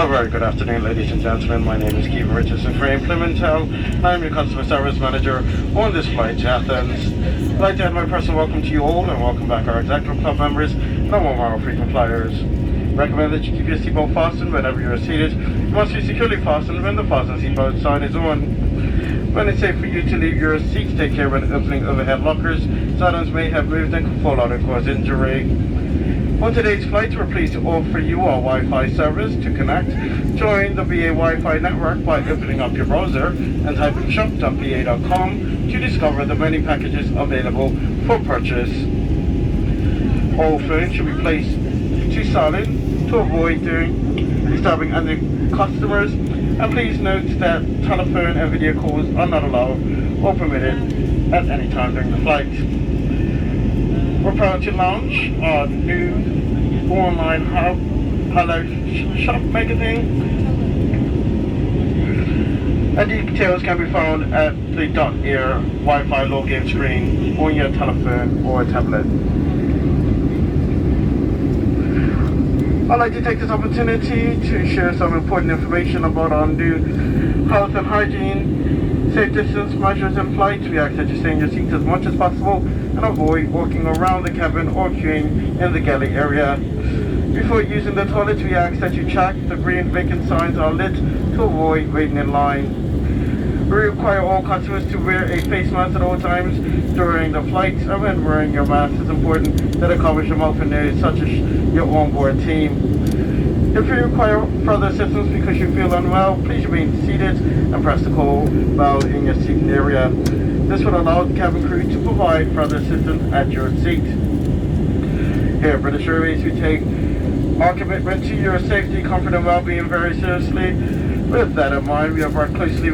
A very good afternoon, ladies and gentlemen. My name is Kevin Richardson from Implemental. I am your customer service manager on this flight to Athens. I'd like to add my personal welcome to you all and welcome back our Executive Club members and all of our frequent flyers. Recommend that you keep your seatbelt fastened whenever you are seated. You must be securely fastened when the fasten seatbelt sign is on. When it's safe for you to leave your seats, take care when opening overhead lockers. Items may have moved and could fall out and cause injury. On today's flight, we're pleased to offer you our Wi-Fi service. To connect, join the BA Wi-Fi network by opening up your browser and typing shop.ba.com to discover the many packages available for purchase. All phones should be placed to silent to avoid disturbing other customers, and please note that telephone and video calls are not allowed or permitted at any time during the flight. We're proud to launch our new online Hello Shop magazine, and details can be found at the .air Wi-Fi login screen on your telephone or tablet. I'd like to take this opportunity to share some important information about our new health and hygiene, safe distance measures in flight. We ask that you stay in your seats as much as possible and avoid walking around the cabin or queuing in the galley area. Before using the toilet, we ask that you check the green vacant signs are lit to avoid waiting in line. We require all customers to wear a face mask at all times during the flight, and when wearing your mask, it's important that it covers your mouth and nose, such as your onboard team. If you require further assistance because you feel unwell, please remain seated and press the call bell in your seating area. This will allow the cabin crew to provide further assistance at your seat. Here at British Airways, we take our commitment to your safety, comfort and well-being very seriously. With that in mind, we have worked closely